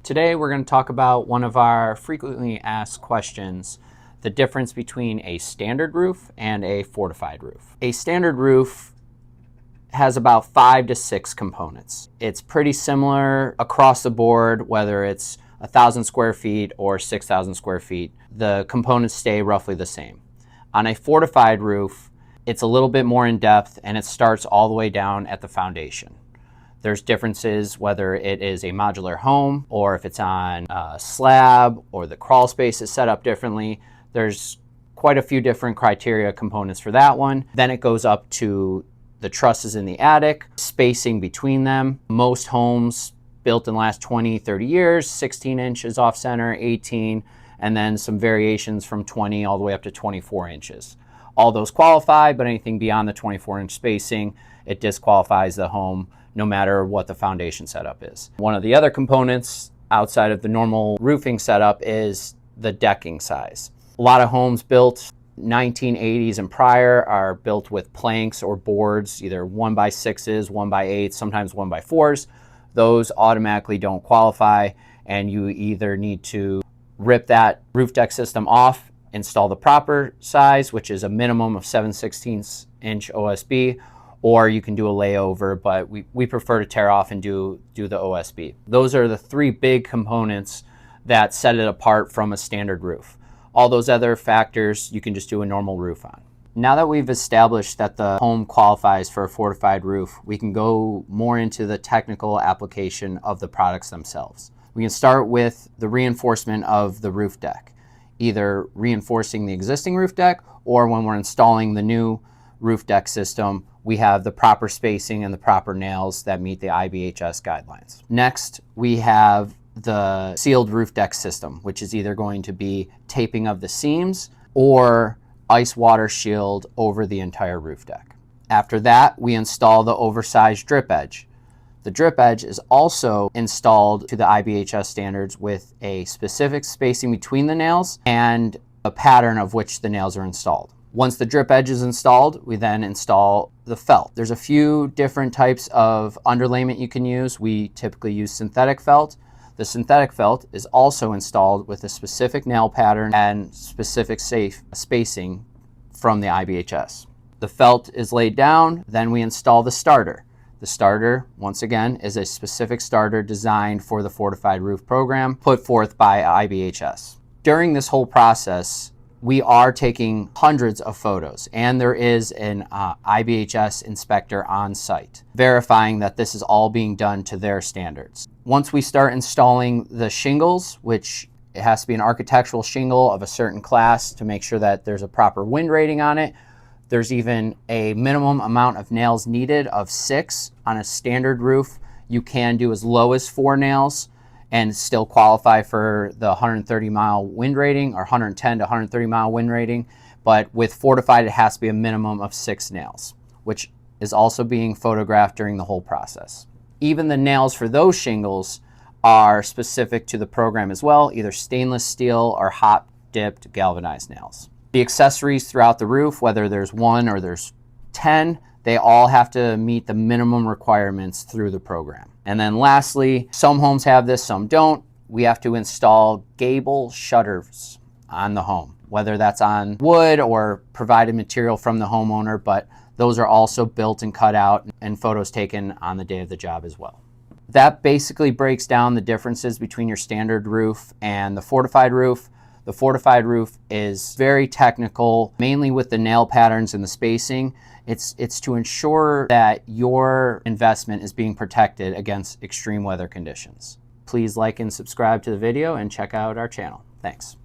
Today we're going to talk about one of our frequently asked questions, the difference between a standard roof and a fortified roof. A standard roof has about 5 to 6 components. It's pretty similar across the board, whether it's 1,000 square feet or 6,000 square feet. The components stay roughly the same. On a fortified roof, it's a little bit more in depth and it starts all the way down at the foundation. There's differences whether it is a modular home or if it's on a slab or the crawl space is set up differently. There's quite a few different criteria components for that one. Then it goes up to the trusses in the attic, spacing between them. Most homes built in the last 20, 30 years, 16 inches off center, 18, and then some variations from 20 all the way up to 24 inches. All those qualify, but anything beyond the 24-inch spacing, it disqualifies the home no matter what the foundation setup is. One of the other components outside of the normal roofing setup is the decking size. A lot of homes built 1980s and prior are built with planks or boards, either 1x6s, 1x8s, sometimes 1x4s. Those automatically don't qualify, and you either need to rip that roof deck system off, install the proper size, which is a minimum of 7/16 inch OSB, or you can do a layover, but we prefer to tear off and do the OSB. Those are the 3 big components that set it apart from a standard roof. All those other factors you can just do a normal roof on. Now that we've established that the home qualifies for a fortified roof, we can go more into the technical application of the products themselves. We can start with the reinforcement of the roof deck, either reinforcing the existing roof deck or when we're installing the new roof deck system, we have the proper spacing and the proper nails that meet the IBHS guidelines. Next, we have the sealed roof deck system, which is either going to be taping of the seams or ice water shield over the entire roof deck. After that, we install the oversized drip edge. The drip edge is also installed to the IBHS standards with a specific spacing between the nails and a pattern of which the nails are installed. Once the drip edge is installed, we then install the felt. There's a few different types of underlayment you can use. We typically use synthetic felt. The synthetic felt is also installed with a specific nail pattern and specific safe spacing from the IBHS. The felt is laid down, then we install the starter. The starter, once again, is a specific starter designed for the Fortified Roof program put forth by IBHS. During this whole process, we are taking hundreds of photos, and there is an IBHS inspector on site verifying that this is all being done to their standards. Once we start installing the shingles, which it has to be an architectural shingle of a certain class to make sure that there's a proper wind rating on it. There's even a minimum amount of nails needed of 6. On a standard roof, you can do as low as 4 nails and still qualify for the 130-mile wind rating or 110 to 130-mile wind rating. But with fortified, it has to be a minimum of 6 nails, which is also being photographed during the whole process. Even the nails for those shingles are specific to the program as well, either stainless steel or hot-dipped galvanized nails. The accessories throughout the roof, whether there's 1 or there's 10, they all have to meet the minimum requirements through the program. And then lastly, some homes have this, some don't. We have to install gable shutters on the home, whether that's on wood or provided material from the homeowner, but those are also built and cut out and photos taken on the day of the job as well. That basically breaks down the differences between your standard roof and the fortified roof. The fortified roof is very technical, mainly with the nail patterns and the spacing. It's to ensure that your investment is being protected against extreme weather conditions. Please like and subscribe to the video and check out our channel. Thanks.